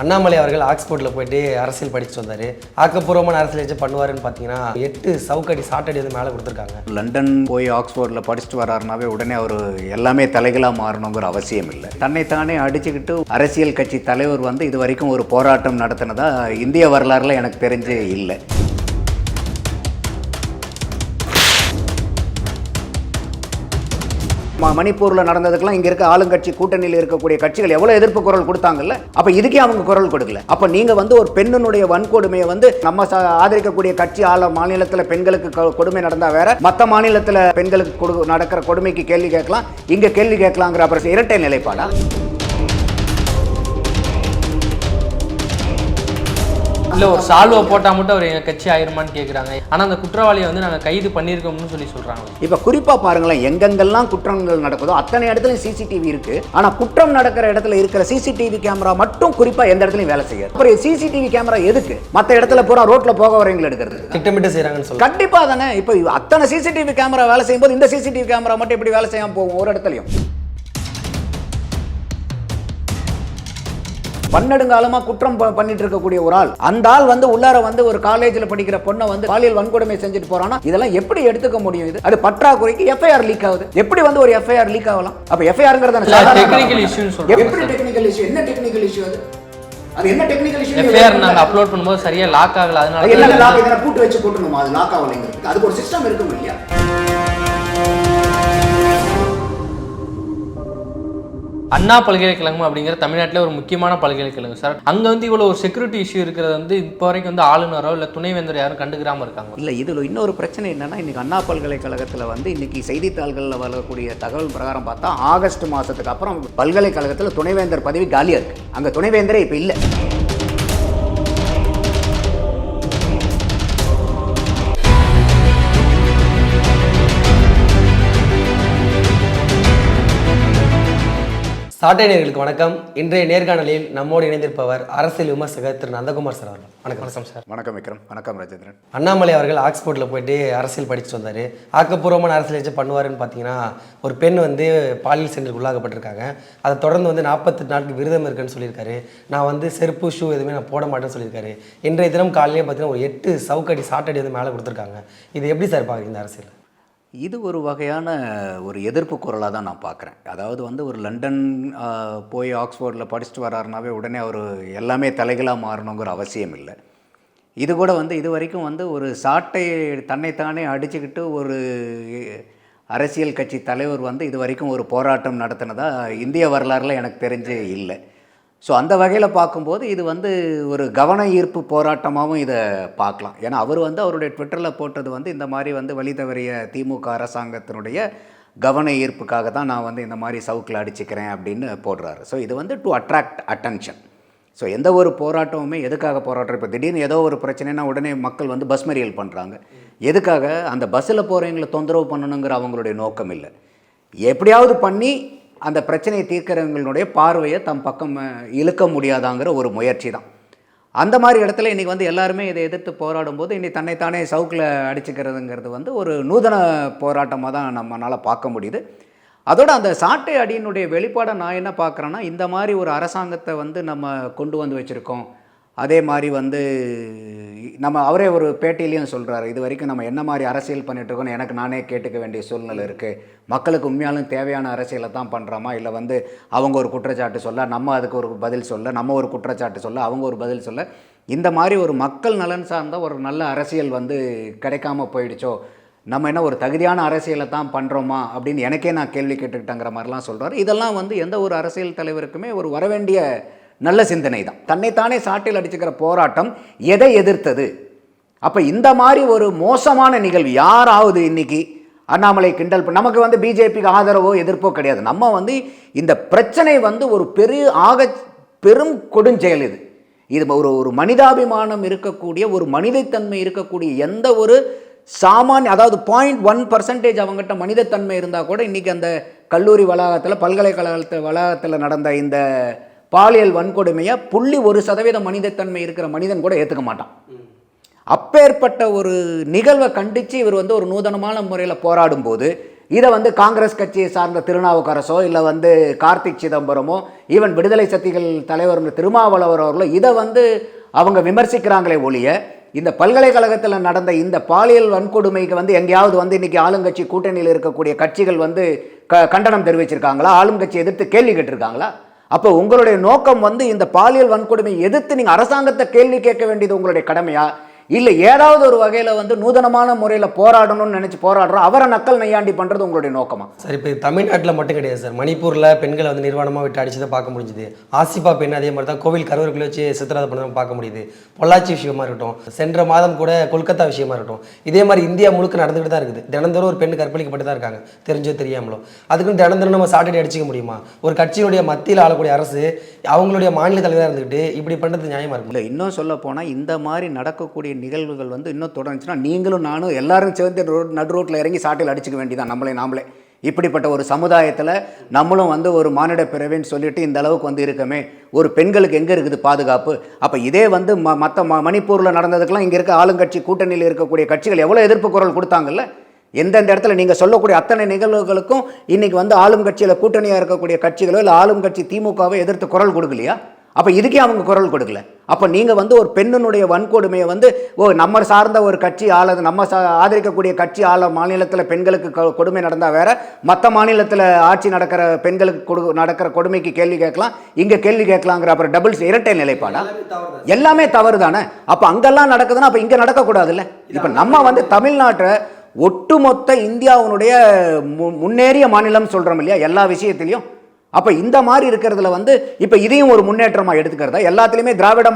அண்ணாமலை அவர்கள் ஆக்ஸ்போர்ட்டில் போயிட்டு அரசியல் படிச்சுட்டு வந்தார். ஆக்கப்பூர்வமான அரசியல் வச்சு பண்ணுவாருன்னு பார்த்தீங்கன்னா 8 சவுக்கடி சாட்டடி வந்து மேலே கொடுத்துருக்காங்க. லண்டன் போய் ஆக்ஸ்போர்டில் படிச்சுட்டு வராருனாவே உடனே அவர் எல்லாமே தலைகளாக மாறணுங்கிற அவசியம் இல்லை. தன்னைத்தானே அடிச்சுக்கிட்டு அரசியல் கட்சி தலைவர் வந்து இது வரைக்கும் ஒரு போராட்டம் நடத்தினதா இந்திய வரலாறுல எனக்கு தெரிஞ்சு இல்லை. மணிப்பூரில் நடந்ததுக்கெல்லாம் இங்கே இருக்க ஆளுங்கட்சி கூட்டணியில் இருக்கக்கூடிய கட்சிகள் எவ்வளோ எதிர்ப்பு குரல் கொடுத்தாங்கல்ல, அப்போ இதுக்கே அவங்க குரல் கொடுக்கல. அப்போ நீங்கள் வந்து ஒரு பெண்ணினுடைய வன்கொடுமையை வந்து நம்ம ஆதரிக்கக்கூடிய கட்சி மாநிலத்தில் பெண்களுக்கு கொடுமை நடந்தால் வேற, மற்ற மாநிலத்தில் பெண்களுக்கு நடக்கிற கொடுமைக்கு கேள்வி கேட்கலாம், இங்கே கேள்வி கேட்கலாங்கிற அப்புறம் இரட்டை நிலைப்பாடா? இல்லை ஒரு சால்வை போட்டால் மட்டும் அவர் எங்கள் கட்சி ஆயிருமான்னு கேட்குறாங்க. ஆனால் அந்த குற்றவாளியை வந்து நாங்கள் கைது பண்ணியிருக்கோம்னு சொல்லி சொல்கிறாங்க. இப்போ குறிப்பாக பாருங்களேன், எங்கெங்கெல்லாம் குற்றங்கள் நடக்குதோ அத்தனை இடத்துலையும் சிசிடிவி இருக்குது. ஆனால் குற்றம் நடக்கிற இடத்துல இருக்கிற சிசிடிவி கேமரா மட்டும் குறிப்பாக எந்த இடத்துலையும் வேலை செய்யாது. அப்புறம் சிசிடிவி கேமரா எதுக்கு? மற்ற இடத்துல பூரா ரோட்டில் போக வரவங்களை எடுக்கிறது திட்டமிட்டு செய்கிறாங்கன்னு சொல்லி கண்டிப்பாக தானே. இப்போ அத்தனை சிசிடிவி கேமரா வேலை செய்யும்போது இந்த சிசிடிவி கேமரா மட்டும் எப்படி வேலை செய்யாமல் போகும் ஒரு இடத்துலையும்? பன்னெடுங்காலமா குற்றம் பண்ணிட்டு இருக்கக்கூடிய ஒரு ஆள், அந்த ஆள் வந்து உள்ளார வந்து ஒரு காலேஜில் படிக்கிற பொண்ணை வந்து பாலியல் வன்கொடுமை செஞ்சுட்டு போறானா, இதெல்லாம் எப்படி எடுத்துக்க முடியும்? இது அது பற்றாக்குறைக்கு எஃப்ஐஆர் லீக் ஆகுது. எப்படி வந்து ஒரு எஃப்ஐஆர் லீக் ஆகலாம்? அப்ப எஃப்ஐஆர்ங்கிறது டெக்னிக்கல் இஷ்யூன்னு சொல்றாங்க. எப்படி டெக்னிக்கல் இஷ்யூ? என்ன டெக்னிக்கல் இஷ்யூ அது? அது என்ன டெக்னிக்கல் இஷ்யூ? எஃப்ஐஆர் நாங்க அப்லோட் பண்ணும்போது சரியா லாக் ஆகல, அதனால என்ன லாக் இதெல்லாம் கூட்டு வச்சு போட்டுணுமா? அது லாக் ஆகலைங்கிறதுக்கு அதுக்கு ஒரு சிஸ்டம் இருக்கும் இல்லையா? அண்ணா பல்கலைக்கழகம் அப்படிங்கிற தமிழ்நாட்டில் ஒரு முக்கியமான பல்கலைக்கழகம் சார். அங்கே வந்து இவ்வளோ ஒரு செக்யூரிட்டி இஷ்யூ இருக்கிறது வந்து இப்போ வரைக்கும் வந்து ஆளுநரோ இல்லை துணைவேந்தர் யாரும் கண்டுக்கிறாமல் இருக்காங்க. இல்லை, இதில் இன்னொரு பிரச்சனை என்னென்னா, இன்றைக்கி அண்ணா பல்கலைக்கழகத்தில் வந்து இன்றைக்கி செய்தித்தாள்களில் வரக்கூடிய தகவல் பிரகாரம் பார்த்தா ஆகஸ்ட் மாதத்துக்கு அப்புறம் பல்கலைக்கழகத்தில் துணைவேந்தர் பதவி காலியாக இருக்குது. அங்கே துணைவேந்தரே இப்போ இல்லை. சாட்டையர்களுக்கு வணக்கம். இன்றைய நேர்காணலில் நம்மோடு இணைந்திருப்பவர் அரசியல் விமர்சகர் திரு நந்தகுமார் சார் அவர்கள். வணக்கம் சார். வணக்கம் விக்ரம். வணக்கம் ராஜேந்திரன். அண்ணாமலை அவர்கள் ஆக்ஸ்போர்ட்டில் போயிட்டு அரசியல் படிச்சுட்டு வந்தார். ஆக்கப்பூர்வமான அரசியல் வச்சு பண்ணுவாருன்னு பார்த்தீங்கன்னா ஒரு பெண் வந்து பாலியல் சென்டருக்கு உள்ளாகப்பட்டிருக்காங்க. அதை தொடர்ந்து வந்து 48 நாட்கள் விரதம் இருக்குன்னு சொல்லியிருக்காரு. நான் வந்து செருப்பு ஷூ எதுவுமே நான் போட மாட்டேன்னு சொல்லியிருக்காரு. இன்றைய தினம் காலையிலே பார்த்தீங்கன்னா ஒரு 8 சவுக்கடி சாட்டடி வந்து மேலே கொடுத்துருக்காங்க. இது எப்படி சார் பார்க்குறீங்க இந்த அரசியல்? இது ஒரு வகையான ஒரு எதிர்ப்பு குரலாக தான் நான் பார்க்குறேன். அதாவது வந்து ஒரு லண்டன் போய் ஆக்ஸ்போர்டில் படிச்சுட்டு வராருனாவே உடனே அவர் எல்லாமே தலைகளாக மாறணுங்கிற அவசியம் இல்லை. இது கூட வந்து இது வரைக்கும் வந்து ஒரு சாட்டை தன்னைத்தானே அடிச்சுக்கிட்டு ஒரு அரசியல் கட்சி தலைவர் வந்து இது வரைக்கும் ஒரு போராட்டம் நடத்தினதா இந்திய வரலாறுல எனக்கு தெரிஞ்சு இல்லை. ஸோ அந்த வகையில் பார்க்கும்போது இது வந்து ஒரு கவன ஈர்ப்பு போராட்டமாகவும் இதை பார்க்கலாம். ஏன்னா அவர் வந்து அவருடைய ட்விட்டரில் போட்டது வந்து இந்த மாதிரி வந்து வழி தவறிய திமுக அரசாங்கத்தினுடைய கவன ஈர்ப்புக்காக தான் நான் வந்து இந்த மாதிரி சவுக்கில் அடிச்சுக்கிறேன் அப்படின்னு போடுறாரு. ஸோ இது வந்து டு அட்ராக்ட் அட்டென்ஷன். ஸோ எந்த ஒரு போராட்டமுமே எதுக்காக போராட்டம்? இப்போ திடீர்னு ஏதோ ஒரு பிரச்சனைனா உடனே மக்கள் வந்து பஸ் மறியல் பண்ணுறாங்க. எதுக்காக? அந்த பஸ்ஸில் போகிறவங்களை தொந்தரவு பண்ணணுங்கிற அவங்களுடைய நோக்கம் இல்லை. எப்படியாவது பண்ணி அந்த பிரச்சனையை தீர்க்கிறவங்களுடைய பார்வையை தம் பக்கம் இழுக்க முடியாதாங்கிற ஒரு முயற்சி தான். அந்த மாதிரி இடத்துல இன்றைக்கி வந்து எல்லாருமே இதை எதிர்த்து போராடும்போது இன்றைக்கி தன்னைத்தானே சவுக்கில் அடிச்சுக்கிறதுங்கிறது வந்து ஒரு நூதன போராட்டமாக தான் நம்மளால் பார்க்க முடியுது. அதோட அந்த சாட்டை அடியினுடைய வெளிப்பாடை நான் என்ன பார்க்குறேன்னா, இந்த மாதிரி ஒரு அரசாங்கத்தை வந்து நம்ம கொண்டு வந்து வச்சுருக்கோம். அதே மாதிரி வந்து நம்ம அவரே ஒரு பேட்டியிலையும் சொல்கிறாரு, இது வரைக்கும் நம்ம என்ன மாதிரி அரசியல் பண்ணிகிட்ருக்கோன்னு எனக்கு நானே கேட்டுக்க வேண்டிய சூழ்நிலை இருக்குது. மக்களுக்கு உண்மையாலும் தேவையான அரசியலை தான் பண்ணுறோமா, இல்லை வந்து அவங்க ஒரு குற்றச்சாட்டு சொல்ல நம்ம அதுக்கு ஒரு பதில் சொல்ல, நம்ம ஒரு குற்றச்சாட்டு சொல்ல அவங்க ஒரு பதில் சொல்ல, இந்த மாதிரி ஒரு மக்கள் நலன் சார்ந்த ஒரு நல்ல அரசியல் வந்து கிடைக்காம போயிடுச்சோ, நம்ம என்ன ஒரு தகுதியான அரசியலை தான் பண்ணுறோமா அப்படின்னு எனக்கே நான் கேள்வி கேட்டுக்கிட்டேங்கிற மாதிரிலாம் சொல்கிறார். இதெல்லாம் வந்து எந்த ஒரு அரசியல் தலைவருக்குமே ஒரு வரவேண்டிய நல்ல சிந்தனை தான். தன்னைத்தானே சாட்டில் அடிச்சுக்கிற போராட்டம் எதை எதிர்த்தது? அப்போ இந்த மாதிரி ஒரு மோசமான நிகழ்வு யாராவது இன்னைக்கு அண்ணாமலை கிண்டல் நமக்கு வந்து பிஜேபிக்கு ஆதரவோ எதிர்ப்போ கிடையாது. நம்ம வந்து இந்த பிரச்சனை வந்து ஒரு பெரும் கொடுஞ்செயல். இது ஒரு மனிதாபிமானம் இருக்கக்கூடிய ஒரு மனிதத்தன்மை இருக்கக்கூடிய எந்த ஒரு சாமானிய, அதாவது 0.1% அவங்ககிட்ட மனிதத்தன்மை இருந்தால் கூட இன்றைக்கி அந்த கல்லூரி வளாகத்தில் வளாகத்தில் நடந்த இந்த பாலியல் வன்கொடுமையை 0.1% மனிதத்தன்மை இருக்கிற மனிதன் கூட ஏற்றுக்க மாட்டான். அப்பேற்பட்ட ஒரு நிகழ்வை கண்டித்து இவர் வந்து ஒரு நூதனமான முறையில் போராடும் போது இதை வந்து காங்கிரஸ் கட்சியை சார்ந்த திருநாவுக்கரசோ இல்லை வந்து கார்த்திக் சிதம்பரமோ ஈவன் விடுதலை சக்திகள் தலைவர் திருமாவளவர் அவர்களோ இதை வந்து அவங்க விமர்சிக்கிறாங்களே ஒழிய இந்த பல்கலைக்கழகத்தில் நடந்த இந்த பாலியல் வன்கொடுமைக்கு வந்து எங்கேயாவது வந்து இன்றைக்கி ஆளுங்கட்சி கூட்டணியில் இருக்கக்கூடிய கட்சிகள் வந்து கண்டனம் தெரிவிச்சிருக்காங்களா? ஆளுங்கட்சி எதிர்த்து கேள்வி கேட்டிருக்காங்களா? அப்போ உங்களுடைய நோக்கம் வந்து இந்த பாலியல் வன்கொடுமையை எதிர்த்து நீங்கள் அரசாங்கத்தை கேள்வி கேட்க வேண்டியது உங்களுடைய கடமையா? இல்லை ஏதாவது ஒரு வகையில் வந்து நூதனமான முறையில் போராடணும்னு நினச்சி போராடுறோம் அவரை நக்கல் நையாண்டி பண்ணுறது உங்களுடைய நோக்கமா? சார் இப்போ தமிழ்நாட்டில் மட்டும் கிடையாது சார், மணிப்பூரில் பெண்களை வந்து நிர்வாணமாக விட்டு அடிச்சதை பார்க்க முடிஞ்சுது. ஆசிஃபா பெண் அதே மாதிரி தான் கோவில் கருவறைக்குள்ளே வச்சு சித்திரவதை பண்ணதை பார்க்க முடியுது. பொள்ளாச்சி விஷயமா இருக்கட்டும், சென்ற மாதம் கூட கொல்கத்தா விஷயமா இருக்கட்டும், இதே மாதிரி இந்தியா முழுக்க நடந்துகிட்டு தான் இருக்குது. தினந்தோறும் ஒரு பெண் கற்பழிக்கப்பட்டு தான் இருக்காங்க, தெரிஞ்சோ தெரியாமலோ. அதுக்குன்னு தினந்தோறும் நம்ம சாட்டர்டே அடிச்சிக்க முடியுமா? ஒரு கட்சியினுடைய மத்தியில் ஆளக்கூடிய அரசு அவங்களுடைய மாநில தலைவராக இருந்துக்கிட்டு இப்படி பண்ணுறது நியாயமாக இருக்கும்? இல்லை, இன்னும் சொல்ல போனால் இந்த மாதிரி நடக்கக்கூடிய நிகழ்வுகள் வந்து இன்னும் தொடர்ந்துச்சுன்னா நீங்களும் நானும் எல்லாரும் சேர்ந்து நடு ரோட்டில் இறங்கி சாட்டையில் அடிச்சுக்க வேண்டியதான் நாமளே. இப்படிப்பட்ட ஒரு சமுதாயத்தில் நம்மளும் வந்து ஒரு மானிட பிறவின்னு சொல்லிட்டு இந்த அளவுக்கு வந்து இருக்கமே, ஒரு பெண்களுக்கு எங்கே இருக்குது பாதுகாப்பு? அப்போ இதே வந்து மற்ற மணிப்பூரில் நடந்ததுக்கெல்லாம் இங்கே இருக்க ஆளுங்கட்சி கூட்டணியில் இருக்கக்கூடிய கட்சிகள் எவ்வளோ எதிர்ப்பு குரல் கொடுத்தாங்கல்ல? எந்தெந்த இடத்துல நீங்கள் சொல்லக்கூடிய அத்தனை நிகழ்வுகளுக்கும் இன்றைக்கி வந்து ஆளும் கட்சியில் கூட்டணியாக இருக்கக்கூடிய கட்சிகளோ இல்லை ஆளும் கட்சி திமுகவோ எதிர்த்து குரல் கொடுக்கலையா? அப்போ இதுக்கே அவங்க குரல் கொடுக்கல. அப்போ நீங்கள் வந்து ஒரு பெண்ணினுடைய வன்கொடுமையை வந்து நம்ம சார்ந்த ஒரு கட்சி நம்ம ஆதரிக்கக்கூடிய கட்சி மாநிலத்தில் பெண்களுக்கு கொடுமை நடந்தால் வேற, மற்ற மாநிலத்தில் ஆட்சி நடக்கிற பெண்களுக்கு நடக்கிற கொடுமைக்கு கேள்வி கேட்கலாம், இங்கே கேள்வி கேட்கலாங்கிற அப்புறம் டபுள்ஸ் இரட்டை நிலைப்பாடா? எல்லாமே தவறு தானே. அப்போ அங்கெல்லாம் நடக்குதுன்னா அப்போ இங்கே நடக்கக்கூடாதுல்ல? இப்போ நம்ம வந்து தமிழ்நாட்டை ஒட்டுமொத்த இந்தியாவுடைய முன்னேறிய மாநிலம் சொல்கிறோம் இல்லையா எல்லா விஷயத்திலையும். அப்போ இந்த மாதிரி இருக்கிறதுல வந்து இப்போ இதையும் ஒரு முன்னேற்றமாக எடுத்துக்கிறதா? எல்லாத்துலேயுமே திராவிட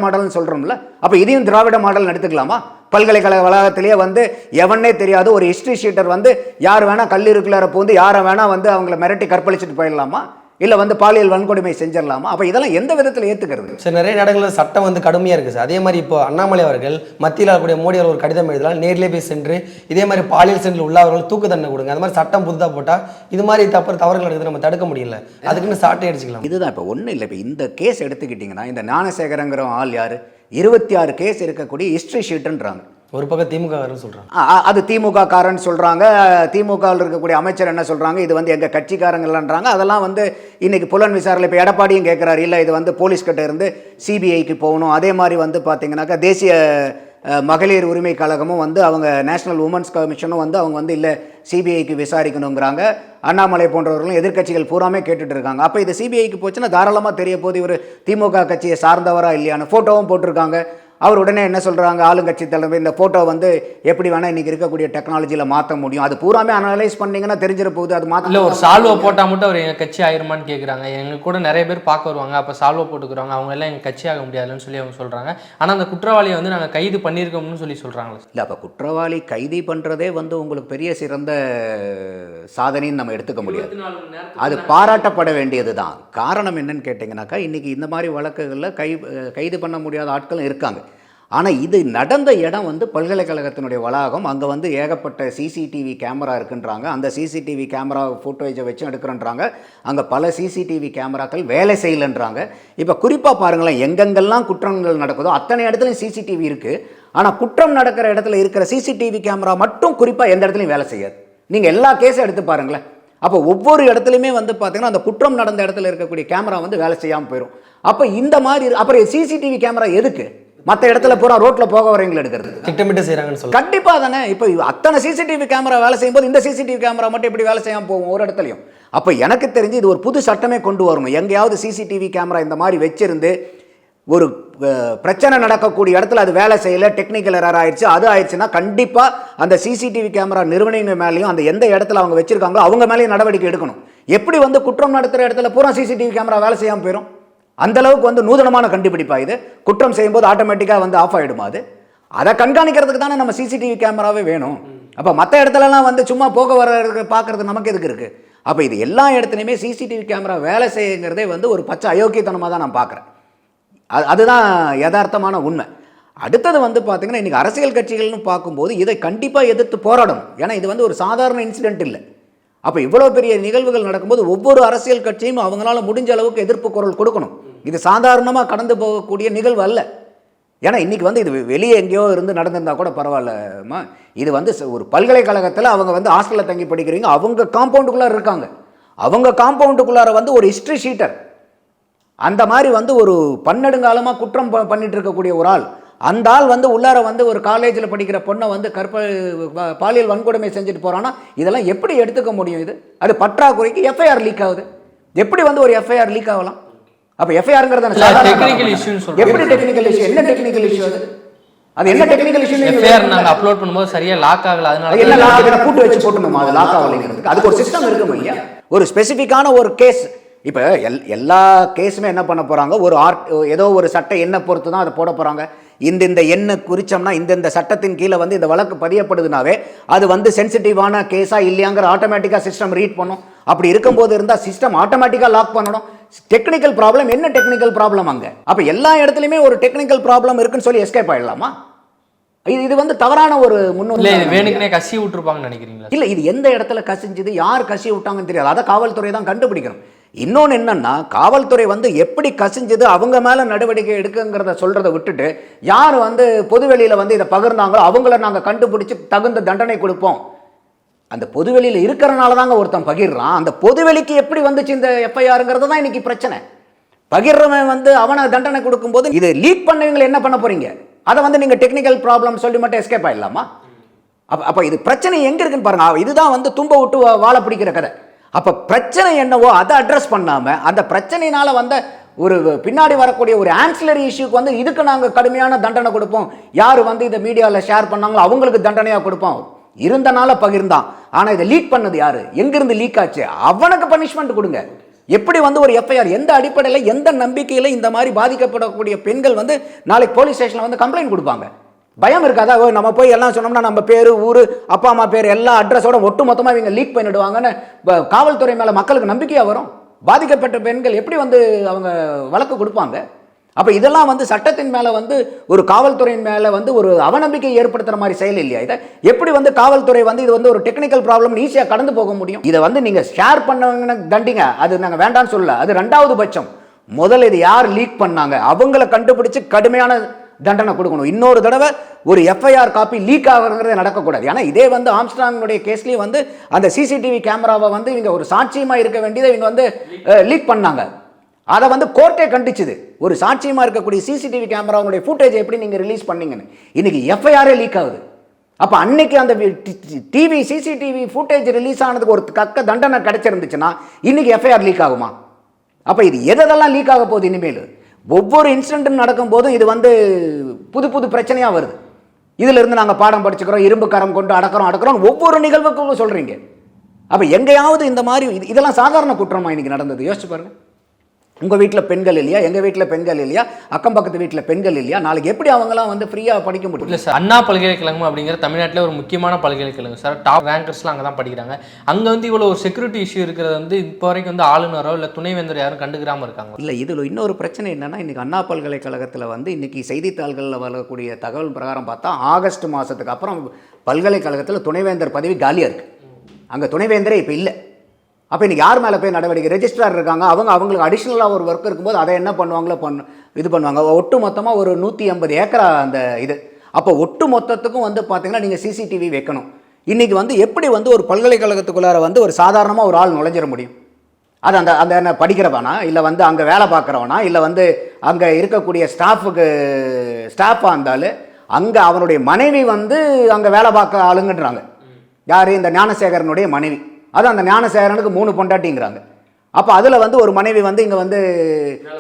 மாடல்னு சொல்கிறோம்ல, அப்போ இதையும் திராவிட மாடல் எடுத்துக்கலாமா? பல்கலைக்கழக வளாகத்திலேயே வந்து எவனே தெரியாத ஒரு ஹிஸ்ட்ரி ஷீட்டர் வந்து யார் வேணால் கல்லூரிக்குள்ளார போந்து யாரை வேணால் வந்து அவங்கள மிரட்டி கற்பழிச்சுட்டு போயிடலாமா? இல்லை வந்து பாலியல் வன்கொடுமை செஞ்சிடலாமா? அப்போ இதெல்லாம் எந்த விதத்தில் ஏற்றுக்கிறது? சார், நிறைய இடங்களில் சட்டம் வந்து கடுமையாக இருக்குது சார். அதே மாதிரி இப்போ அண்ணாமலை அவர்கள் மத்தியில் இருக்கக்கூடிய மோடி அவர் ஒரு கடிதம் எழுதலாம், நேரிலே போய் சென்று இதே மாதிரி பாலியல் சென்றில் உள்ளவர்கள் தூக்கு தண்டனை கொடுங்க. அந்த மாதிரி சட்டம் புதுதாக போட்டால் இது மாதிரி தவறுகள் எடுத்து நம்ம தடுக்க முடியல, அதுக்குன்னு சாட்டை அடிச்சுக்கலாம். இதுதான் இப்போ ஒன்றும் இல்லை. இப்போ இந்த கேஸ் எடுத்துக்கிட்டிங்கன்னா இந்த ஞானசேகரங்கிற ஆள் யார்? 26 கேஸ் இருக்கக்கூடிய ஹிஸ்ட்ரி ஷீட்டுன்றாங்க. ஒரு பக்கம் திமுக காரன்னு சொல்கிறாங்க, அது திமுக காரன்னு சொல்கிறாங்க. திமுகவில் இருக்கக்கூடிய அமைச்சர் என்ன சொல்கிறாங்க? இது வந்து எங்கள் கட்சிக்காரங்களான்றாங்க. அதெல்லாம் வந்து இன்றைக்கி புலன் விசாரணை இப்போ எடப்பாடியும் கேட்குறாரு, இல்லை இது வந்து போலீஸ்கிட்ட இருந்து சிபிஐக்கு போகணும். அதே மாதிரி வந்து பார்த்திங்கனாக்கா தேசிய மகளிர் உரிமை கழகமும் வந்து அவங்க நேஷனல் உமன்ஸ் கமிஷனும் வந்து அவங்க வந்து இல்லை சிபிஐக்கு விசாரிக்கணுங்கிறாங்க. அண்ணாமலை போன்றவர்களும் எதிர்க்கட்சிகள் பூராமே கேட்டுட்டு இருக்காங்க. அப்போ இது சிபிஐக்கு போச்சுன்னா தாராளமாக தெரிய போது இவர் திமுக கட்சியை சார்ந்தவரா இல்லையான்னு ஃபோட்டோவும் போட்டிருக்காங்க. அவர் உடனே என்ன சொல்கிறாங்க? ஆளுங்கட்சி தலைவர் இந்த ஃபோட்டோ வந்து எப்படி வேணால் இன்றைக்கி இருக்கக்கூடிய டெக்னாலஜியில் மாற்ற முடியும், அது பூராமே அனலைஸ் பண்ணிங்கன்னா தெரிஞ்சிட போகுது. அது மாற்ற இல்லை, ஒரு சால்வை போட்டால் மட்டும் அவர் எங்கள் கட்சி ஆயிருமான்னு கேட்குறாங்க. எங்களுக்கு கூட நிறைய பேர் பார்க்க வருவாங்க, அப்போ சால்வை போட்டுக்கிறவங்க அவங்க எல்லாம் எங்கள் கட்சி ஆக முடியாதுன்னு சொல்லி அவங்க சொல்கிறாங்க. ஆனால் அந்த குற்றவாளியை வந்து நாங்கள் கைது பண்ணியிருக்கோம்னு சொல்லி சொல்கிறாங்களே. இல்லை, அப்போ குற்றவாளி கைது பண்ணுறதே வந்து உங்களுக்கு பெரிய சிறந்த சாதனைன்னு நம்ம எடுத்துக்க முடியாது. அது பாராட்டப்பட வேண்டியது தான். காரணம் என்னன்னு கேட்டிங்கனாக்கா இன்றைக்கி இந்த மாதிரி வழக்குகளில் கைது பண்ண முடியாத ஆட்களும் இருக்காங்க. ஆனால் இது நடந்த இடம் வந்து பல்கலைக்கழகத்தினுடைய வளாகம். அங்கே வந்து ஏகப்பட்ட சிசிடிவி கேமரா இருக்குன்றாங்க. அந்த சிசிடிவி கேமரா ஃபோட்டோஜை வச்சு எடுக்கிறன்றாங்க. அங்கே பல சிசிடிவி கேமராக்கள் வேலை செய்யலைன்றாங்க. இப்போ குறிப்பாக பாருங்களேன், எங்கெங்கெல்லாம் குற்றங்கள் நடக்குதோ அத்தனை இடத்துலையும் சிசிடிவி இருக்குது. ஆனால் குற்றம் நடக்கிற இடத்துல இருக்கிற சிசிடிவி கேமரா மட்டும் குறிப்பாக எந்த இடத்துலையும் வேலை செய்யாது. நீங்கள் எல்லா கேஸும் எடுத்து பாருங்களேன். அப்போ ஒவ்வொரு இடத்துலையுமே வந்து பார்த்தீங்கன்னா அந்த குற்றம் நடந்த இடத்துல இருக்கக்கூடிய கேமரா வந்து வேலை செய்யாமல் போயிடும். அப்போ இந்த மாதிரி அப்புறம் சிசிடிவி கேமரா எதுக்கு? மற்ற இடத்துல பூரா ரோட்டில் போக வரவங்களை எடுக்கிறது திட்டமிட்டு செய்கிறாங்கன்னு சொல்லி கண்டிப்பாக தானே. இப்போ அத்தனை சிசிடிவி கேமரா வேலை செய்யும்போது இந்த சிசிடிவி கேமரா மட்டும் எப்படி வேலை செய்யாமல் போகும் ஒரு இடத்துலையும்? அப்போ எனக்கு தெரிஞ்சு இது ஒரு புது சட்டமே கொண்டு வரணும். எங்கேயாவது சிசிடிவி கேமரா இந்த மாதிரி வச்சிருந்து ஒரு பிரச்சனை நடக்கக்கூடிய இடத்துல அது வேலை செய்யலை, டெக்னிக்கல் எரர் ஆயிடுச்சு, அது ஆயிடுச்சுன்னா கண்டிப்பாக அந்த சிசிடிவி கேமரா நிறுவனங்கள் மேலேயும் அந்த எந்த இடத்துல அவங்க வச்சுருக்காங்களோ அவங்க மேலேயும் நடவடிக்கை எடுக்கணும். எப்படி வந்து குற்றம் நடத்துகிற இடத்துல பூரா சிசிடிவி கேமரா வேலை செய்யாமல் போயிடும்? அந்தளவுக்கு வந்து நூதனமான கண்டுபிடிப்பா இது? குற்றம் செய்யும்போது ஆட்டோமேட்டிக்காக வந்து ஆஃப் ஆகிடுமா அது? அதை கண்காணிக்கிறதுக்கு தானே நம்ம சிசிடிவி கேமராவே வேணும். அப்போ மற்ற இடத்துலலாம் வந்து சும்மா போக வர பார்க்குறது நமக்கு எதுக்கு இருக்குது? அப்போ இது எல்லா இடத்துலையுமே சிசிடிவி கேமரா வேலை செய்யுங்கிறதே வந்து ஒரு பச்சை அயோக்கியத்தனமாக தான் நான் பார்க்குறேன். அதுதான் யதார்த்தமான உண்மை. அடுத்தது வந்து பார்த்திங்கன்னா இன்றைக்கி அரசியல் கட்சிகள்னு பார்க்கும்போது இதை கண்டிப்பாக எதிர்த்து போராடணும். ஏன்னா இது வந்து ஒரு சாதாரண இன்சிடென்ட் இல்லை. அப்போ இவ்வளோ பெரிய நிகழ்வுகள் நடக்கும்போது ஒவ்வொரு அரசியல் கட்சியும் அவங்களால முடிஞ்ச அளவுக்கு எதிர்ப்பு குரல் கொடுக்கணும். இது சாதாரணமாக கடந்து போகக்கூடிய நிகழ்வு அல்ல. ஏன்னா இன்றைக்கி வந்து இது வெளியே எங்கேயோ இருந்து நடந்திருந்தா கூட பரவாயில்லம்மா. இது வந்து ஒரு பல்கலைக்கழகத்தில் அவங்க வந்து ஹாஸ்டலில் தங்கி படிக்கிறீங்க, அவங்க காம்பவுண்டுக்குள்ளார இருக்காங்க. அவங்க காம்பவுண்டுக்குள்ளார வந்து ஒரு ஹிஸ்ட்ரி ஷீட்டர், அந்த மாதிரி வந்து ஒரு பன்னெடுங்காலமாக குற்றம் பண்ணிட்டு இருக்கக்கூடிய ஒரு ஆள், அந்த ஆள் வந்து உள்ளார வந்து ஒரு காலேஜில் படிக்கிற பொண்ணை வந்து பாலியல் வன்கொடுமை செஞ்சுட்டு போகிறான்னா இதெல்லாம் எப்படி எடுத்துக்க முடியும்? இது அது பற்றாக்குறைக்கு எஃப்ஐஆர் லீக் ஆகுது. எப்படி வந்து ஒரு எஃப்ஐஆர் லீக் ஆகலாம்? அப்போ எஃப்ஐஆர்ங்கிறது டெக்னிக்கல் இஷ்யூ சொல்றோம். எப்படி டெக்னிக்கல் இஷ்யூ? என்ன டெக்னிக்கல் இஷ்யூ அது? அது என்ன டெக்னிக்கல் இஷ்யூ? எஃப்ஐஆர் நாங்க அப்லோட் பண்ணும்போது சரியா லாக் ஆகல, அதனால என்ன லாக் ஆகல கூட்டு வச்சு போட்டுணுமா? அது லாக் ஆகலைங்கிறதுக்கு அதுக்கு ஒரு சிஸ்டம் இருக்கும் இல்லையா? ஒரு ஸ்பெசிஃபிக்கான ஒரு கேஸ். இப்போ எல்லா கேஸுமே என்ன பண்ண போகிறாங்க, ஒரு ஏதோ ஒரு சட்டம் எண்ணை பொறுத்து தான் அதை போட போகிறாங்க. இந்த எண்ணை குறிச்சோம்னா இந்த சட்டத்தின் கீழே வந்து இந்த வழக்கு பதியப்படுதுனாவே அது வந்து சென்சிட்டிவான கேஸாக இல்லையாங்கிற ஆட்டோமேட்டிக்காக சிஸ்டம் ரீட் பண்ணும். அப்படி இருக்கும்போது இருந்தால் சிஸ்டம் ஆட்டோமேட்டிக்காக லாக் பண்ணணும். டெக்னிக்கல் ப்ராப்ளம் என்ன டெக்னிக்கல் ப்ராப்ளம் அங்கே? அப்போ எல்லா இடத்துலையுமே ஒரு டெக்னிக்கல் ப்ராப்ளம் இருக்குன்னு சொல்லி எஸ்கேப் ஆயிடலாமா? இது வந்து தவறான ஒரு முன்னோடி. வேணுக்குனே கசி விட்டுருப்பாங்கன்னு நினைக்கிறீங்களா? இல்லை, இது எந்த இடத்துல கசிஞ்சது, யார் கசி விட்டாங்கன்னு தெரியாது. அதை காவல்துறை தான் கண்டுபிடிக்கணும். இன்னொன்று என்னன்னா, காவல்துறை வந்து எப்படி கசிஞ்சது அவங்க மேலே நடவடிக்கை எடுக்குங்கிறத சொல்கிறத விட்டுட்டு யார் வந்து பொதுவெளியில் வந்து இதை பகிர்ந்தாங்களோ அவங்கள நாங்கள் கண்டுபிடிச்சி தகுந்த தண்டனை கொடுப்போம். அந்த பொதுவெளியில் இருக்கிறனால தாங்க ஒருத்தன் பகிர்றான். அந்த பொதுவெளிக்கு எப்படி வந்துச்சு இந்த எஃப்ஐஆருங்கிறது தான் இன்னைக்கு பிரச்சனை. பகிர்றவன் வந்து அவனை தண்டனை கொடுக்கும்போது இது லீக் பண்ணவங்களை என்ன பண்ண போறீங்க? அதை வந்து நீங்கள் டெக்னிக்கல் ப்ராப்ளம் சொல்லி மட்டும் எஸ்கேப் ஆயிடலாமா? அப்போ இது பிரச்சனை எங்கே இருக்குன்னு பாருங்க. இதுதான் வந்து தும்ப விட்டு வாழ பிடிக்கிற கதை. அப்போ பிரச்சனை என்னவோ அதை அட்ரஸ் பண்ணாமல் அந்த பிரச்சனையினால வந்த ஒரு பின்னாடி வரக்கூடிய ஒரு ஆன்சிலரி இஷ்யூக்கு வந்து இதுக்கு நாங்கள் கடுமையான தண்டனை கொடுப்போம், யார் வந்து இதை மீடியாவில் ஷேர் பண்ணாங்களோ அவங்களுக்கு தண்டனையாக கொடுப்போம். இருந்தனால பகிர்ந்தான். ஆனால் இதை லீக் பண்ணது யாரு, எங்கிருந்து லீக் ஆச்சு, அவனுக்கு பனிஷ்மெண்ட் கொடுங்க. எப்படி வந்து ஒரு எஃப்ஐஆர் எந்த அடிப்படையில் எந்த நம்பிக்கையில் இந்த மாதிரி பாதிக்கப்படக்கூடிய பெண்கள் வந்து நாளைக்கு போலீஸ் ஸ்டேஷனில் வந்து கம்ப்ளைண்ட் கொடுப்பாங்க? பயம் இருக்காதா? நம்ம போய் எல்லாம் சொன்னோம்னா நம்ம பேர், ஊர், அப்பா அம்மா பேர், எல்லா அட்ரஸோட ஒட்டு மொத்தமாக இவங்க லீக் பண்ணிடுவாங்கன்னு காவல்துறை மேலே மக்களுக்கு நம்பிக்கையாக வரும். பாதிக்கப்பட்ட பெண்கள் எப்படி வந்து அவங்க வழக்கு கொடுப்பாங்க? அப்போ இதெல்லாம் வந்து சட்டத்தின் மேலே வந்து ஒரு காவல்துறையின் மேலே வந்து ஒரு அவநம்பிக்கை ஏற்படுத்துகிற மாதிரி செயல் இல்லையா? இதை எப்படி வந்து காவல்துறை வந்து இது வந்து ஒரு டெக்னிக்கல் ப்ராப்ளம் ஈஸியாக கடந்து போக முடியும்? இதை வந்து நீங்கள் ஷேர் பண்ணவங்க தண்டிங்க, அது நாங்கள் வேண்டான்னு சொல்லல, அது ரெண்டாவது பட்சம். முதல்ல இது யார் லீக் பண்ணாங்க அவங்கள கண்டுபிடிச்சு கடுமையான தண்டனை கொடுக்கணும். இன்னொரு தடவை ஒரு எஃப்ஐஆர் காப்பி லீக் ஆகுறதுங்கிறத நடக்கக்கூடாது. ஏன்னா இதே வந்து ஆம்ஸ்ட்ராங்குடைய கேஸ்லேயும் வந்து அந்த சிசிடிவி கேமராவை வந்து இவங்க ஒரு சாட்சியமாக இருக்க வேண்டியதை இவங்க வந்து லீக் பண்ணாங்க. அதை வந்து கோர்ட்டே கண்டிச்சுது. ஒரு சாட்சியமாக இருக்கக்கூடிய சிசிடிவி கேமராவுடைய ஃபுட்டேஜ் எப்படி நீங்கள் ரிலீஸ் பண்ணீங்கன்னு. இன்னைக்கு எஃப்ஐஆரே லீக் ஆகுது. அப்போ அன்னைக்கு அந்த சிசிடிவி ஃபுட்டேஜ் ரிலீஸ் ஆனதுக்கு ஒரு தக்க தண்டனை கிடைச்சிருந்துச்சுன்னா இன்னைக்கு எஃப்ஐஆர் லீக் ஆகுமா? அப்போ இது எதெல்லாம் லீக் ஆக போகுது? இனிமேல் ஒவ்வொரு இன்சிடென்ட்டும் நடக்கும் போதும் இது வந்து புது புது பிரச்சனையாக வருது. இதில் இருந்து நாங்கள் பாடம் படிச்சுக்கிறோம், இரும்பு கரம் கொண்டு அடக்கிறோம் ஒவ்வொரு நிகழ்வுக்கும் சொல்கிறீங்க. அப்போ எங்கேயாவது இந்த மாதிரி இதெல்லாம் சாதாரண குற்றமா இன்னைக்கு நடந்தது? யோசிச்சு பாருங்க. உங்கள் வீட்டில் பெண்கள் இல்லையா, எங்கள் வீட்டில் பெண்கள் இல்லையா, அக்கம் பக்கத்து வீட்டில் பெண்கள் இல்லையா, நாளைக்கு எப்படி அவங்களாம் வந்து ஃப்ரீயாக படிக்க முடியும்? இல்லை சார், அண்ணா பல்கலைக்கழகம் அப்படிங்கிற தமிழ்நாட்டில் ஒரு முக்கியமான பல்கலைக்கழகம் சார். டாப் ரேங்கர்ஸ்லாம் அங்கே தான் படிக்கிறாங்க. அங்கே வந்து இவ்வளோ ஒரு செக்யூரிட்டி இஷ்யூ இருக்கிறது வந்து இப்போ வரைக்கும் வந்து ஆளுநரோ இல்லை துணைவேந்தர் யாரும் கண்டுக்கிறாமல் இருக்காங்க. இல்லை, இதில் இன்னொரு பிரச்சனை என்னென்னா, இன்றைக்கி அண்ணா பல்கலைக்கழகத்தில் வந்து இன்றைக்கி செய்தித்தாள்களில் வரக்கூடிய தகவல் பிரகாரம் பார்த்தா ஆகஸ்ட் மாதத்துக்கு அப்புறம் பல்கலைக்கழகத்தில் துணைவேந்தர் பதவி காலியாக இருக்குது. அங்கே துணைவேந்தரே இப்போ இல்லை. அப்போ இன்றைக்கி யார் மேலே போய் நடவடிக்கை? ரெஜிஸ்ட்ரார் இருக்காங்க, அவங்களுக்கு அடிஷ்னலாக ஒரு ஒர்க் இருக்கும்போது அதை என்ன பண்ணுவாங்களோ இது பண்ணுவாங்க. ஒட்டு மொத்தமாக ஒரு 150 ஏக்கரா அந்த இது. அப்போ ஒட்டு மொத்தத்துக்கும் வந்து பார்த்தீங்கன்னா நீங்கள் சிசிடிவி வைக்கணும். இன்றைக்கி வந்து எப்படி வந்து ஒரு பல்கலைக்கழகத்துக்குள்ளார வந்து ஒரு சாதாரணமாக ஒரு ஆள் நுழைஞ்சிட முடியும்? அது அந்த என்ன படிக்கிறவனா, இல்லை வந்து அங்கே வேலை பார்க்குறவனா, இல்லை வந்து அங்கே இருக்கக்கூடிய ஸ்டாஃபாக இருந்தாலும் அங்கே அவனுடைய மனைவி வந்து அங்கே வேலை பார்க்க ஆளுங்கன்றாங்க. யார்? இந்த ஞானசேகரனுடைய மனைவி. அது அந்த ஞானசேகரனுக்கு 3 பொண்டாட்டிங்கிறாங்க. அப்போ அதில் வந்து ஒரு மனைவி வந்து இங்கே வந்து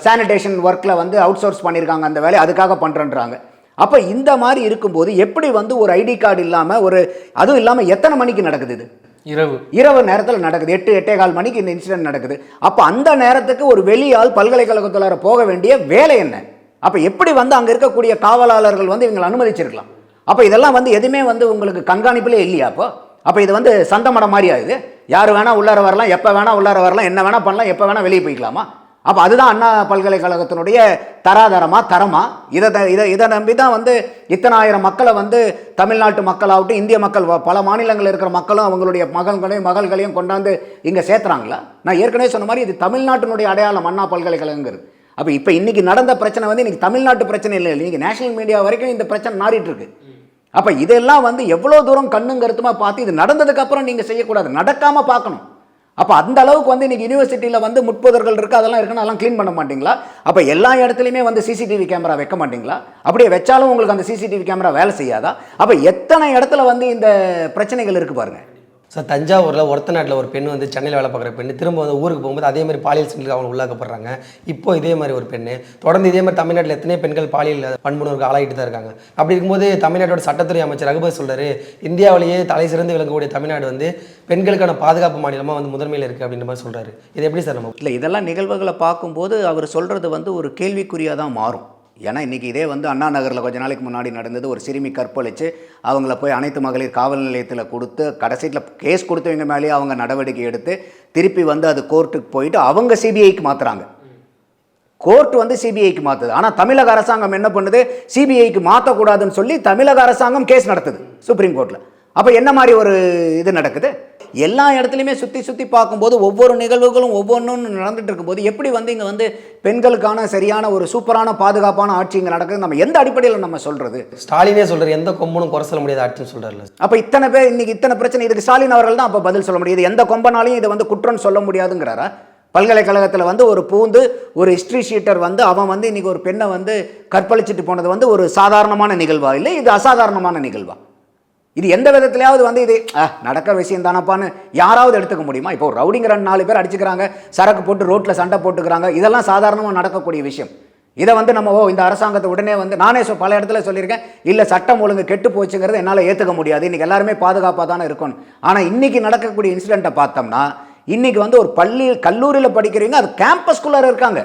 சானிடேஷன் ஒர்க்கில் வந்து அவுட் சோர்ஸ் பண்ணியிருக்காங்க, அந்த வேலையை அதுக்காக பண்ணுறன்றாங்க. அப்போ இந்த மாதிரி இருக்கும்போது எப்படி வந்து ஒரு ஐடி கார்டு இல்லாமல் அதுவும் இல்லாமல் எத்தனை மணிக்கு நடக்குது? இது இரவு நேரத்தில் நடக்குது. 8-8:15 மணிக்கு இந்த இன்சிடென்ட் நடக்குது. அப்போ அந்த நேரத்துக்கு ஒரு வெளியால் பல்கலைக்கழகத்தில் போக வேண்டிய வேலை என்ன? அப்போ எப்படி வந்து அங்கே இருக்கக்கூடிய காவலாளர்கள் வந்து இவங்களை அனுமதிச்சிருக்கலாம்? அப்போ இதெல்லாம் வந்து எதுவுமே வந்து உங்களுக்கு கண்காணிப்பிலே இல்லையா? அப்போ இது வந்து சந்தமடம் மாதிரி ஆகுது. யார் வேணால் உள்ளார வரலாம், எப்போ வேணால் உள்ளார வரலாம், என்ன வேணால் பண்ணலாம், எப்போ வேணால் வெளியே போய்க்கலாமா? அப்போ அதுதான் அண்ணா பல்கலைக்கழகத்தினுடைய தரமா? இதை நம்பி தான் வந்து இத்தனை ஆயிரம் மக்களை வந்து தமிழ்நாட்டு மக்களாகட்டும், இந்திய மக்கள், பல மாநிலங்களில் இருக்கிற மக்களும் அவங்களுடைய மகள்களையும் கொண்டாந்து இங்கே சேர்த்துறாங்களா? நான் ஏற்கனவே சொன்ன மாதிரி இது தமிழ்நாட்டினுடைய அடையாளம் அண்ணா பல்கலைக்கழகங்கிறது. அப்போ இப்போ இன்றைக்கி நடந்த பிரச்சனை வந்து இன்றைக்கி தமிழ்நாட்டு பிரச்சனை இல்லை, இன்றைக்கி நேஷனல் மீடியா வரைக்கும் இந்த பிரச்சனை நாடிட்டு இருக்கு. அப்போ இதெல்லாம் வந்து எவ்வளோ தூரம் கண்ணும் கருத்துமாக பார்த்து இது நடந்ததுக்கப்புறம் நீங்கள் செய்யக்கூடாது, நடக்காமல் பார்க்கணும். அப்போ அந்த அளவுக்கு வந்து இன்றைக்கி யூனிவர்சிட்டியில் வந்து முட்புதர்கள் இருக்குது, அதெல்லாம் இருக்குன்னு அதெல்லாம் க்ளீன் பண்ண மாட்டிங்களா? அப்போ எல்லா இடத்துலையுமே வந்து சிசிடிவி கேமரா வைக்க மாட்டிங்களா? அப்படியே வச்சாலும் உங்களுக்கு அந்த சிசிடிவி கேமரா வேலை செய்யாதா? அப்போ எத்தனை இடத்துல வந்து இந்த பிரச்சனைகள் இருக்குது பாருங்கள். சார் தஞ்சாவூரில் ஒருத்த நாட்டில் ஒரு பெண் வந்து சென்னையில் வேலை பார்க்குற பெண் திரும்ப வந்து ஊருக்கு போகும்போது அதே மாதிரி பாலியல் சென்டருக்கு அவங்க உள்ளாக்கப்படுறாங்க. இப்போ இதே மாதிரி ஒரு பெண் தொடர்ந்து இதே மாதிரி தமிழ்நாட்டில் எத்தனை பெண்கள் பாலியல் பண்புணர்வுக்கு ஆளாகிட்டு தான் இருக்காங்க. அப்படி இருக்கும்போது தமிழ்நாட்டோட சட்டத்துறை அமைச்சர் ரகுபதி சொல்றாரு, இந்தியாவிலேயே தலை சிறந்து விளங்கக்கூடிய தமிழ்நாடு வந்து பெண்களுக்கான பாதுகாப்பு மாநிலமாக வந்து முதன்மையில் இருக்குது அப்படின்ற மாதிரி சொல்கிறாரு. இது எப்படி சார் நம்ம? இல்லை, இதெல்லாம் நிகழ்வுகளை பார்க்கும்போது அவர் சொல்கிறது வந்து ஒரு கேள்விக்குறியாக தான் மாறும். ஏன்னா இன்றைக்கி இதே வந்து அண்ணா நகரில் கொஞ்ச நாளைக்கு முன்னாடி நடந்தது. ஒரு சிறுமி கற்பழித்து அவங்கள போய் அனைத்து மகளிர் காவல் நிலையத்தில் கொடுத்து கடைசியில் கேஸ் கொடுத்தவங்க மேலேயே அவங்க நடவடிக்கை எடுத்து திருப்பி வந்து அது கோர்ட்டுக்கு போயிட்டு அவங்க சிபிஐக்கு மாற்றுறாங்க. கோர்ட் வந்து சிபிஐக்கு மாற்றுது. ஆனால் தமிழக அரசாங்கம் என்ன பண்ணுது, சிபிஐக்கு மாற்றக்கூடாதுன்னு சொல்லி தமிழக அரசாங்கம் கேஸ் நடத்துது சுப்ரீம் கோர்ட்டில். அப்போ என்ன மாதிரி ஒரு இது நடக்குது? எல்லா இடத்துலையுமே சுற்றி பார்க்கும்போது ஒவ்வொரு நிகழ்வுகளும் ஒவ்வொன்றும் நடந்துட்டு இருக்கும்போது எப்படி வந்து இங்கே வந்து பெண்களுக்கான சரியான ஒரு சூப்பரான பாதுகாப்பான ஆட்சி இங்கே நடக்குது நம்ம எந்த அடிப்படையில் நம்ம சொல்கிறது? ஸ்டாலினே சொல்கிறார், எந்த கொம்பனும் குறை சொல்ல முடியாத ஆட்சின்னு சொல்கிறார்ல. அப்போ இத்தனை பேர் இன்னைக்கு இத்தனை பிரச்சனை, இதுக்கு ஸ்டாலின் அவர்கள் தான் அப்போ பதில் சொல்ல முடியுது. எந்த கொம்பனாலையும் இதை வந்து குற்றம் சொல்ல முடியாதுங்கிறாரா? பல்கலைக்கழகத்தில் வந்து ஒரு பூந்து ஒரு ஹிஸ்ட்ரி ஷீட்டர் வந்து அவன் வந்து இன்றைக்கி ஒரு பெண்ணை வந்து கற்பழிச்சிட்டு போனது வந்து ஒரு சாதாரணமான நிகழ்வா இல்லை இது அசாதாரணமான நிகழ்வா? இது எந்த விதத்திலையாவது வந்து இது நடக்கிற விஷயம் தானப்பான்னு யாராவது எடுத்துக்க முடியுமா? இப்போ ரவுடிங்கிற 4 பேர் அடிச்சுக்கிறாங்க, சரக்கு போட்டு ரோட்டில் சண்டை போட்டுக்கிறாங்க, இதெல்லாம் சாதாரணமாக நடக்கக்கூடிய விஷயம். இதை வந்து நம்ம இந்த அரசாங்கத்தை உடனே வந்து நானே பல இடத்துல சொல்லியிருக்கேன், இல்லை சட்டம் ஒழுங்கு கெட்டு போச்சுங்கிறது என்னால் ஏற்றுக்க முடியாது, இன்றைக்கி எல்லாருமே பாதுகாப்பாக தானே இருக்கணும். ஆனால் இன்றைக்கி நடக்கக்கூடிய இன்சிடெண்ட்டை பார்த்தோம்னா இன்றைக்கி வந்து ஒரு கல்லூரியில் படிக்கிறவங்க அது கேம்பஸ்குள்ளார இருக்காங்க,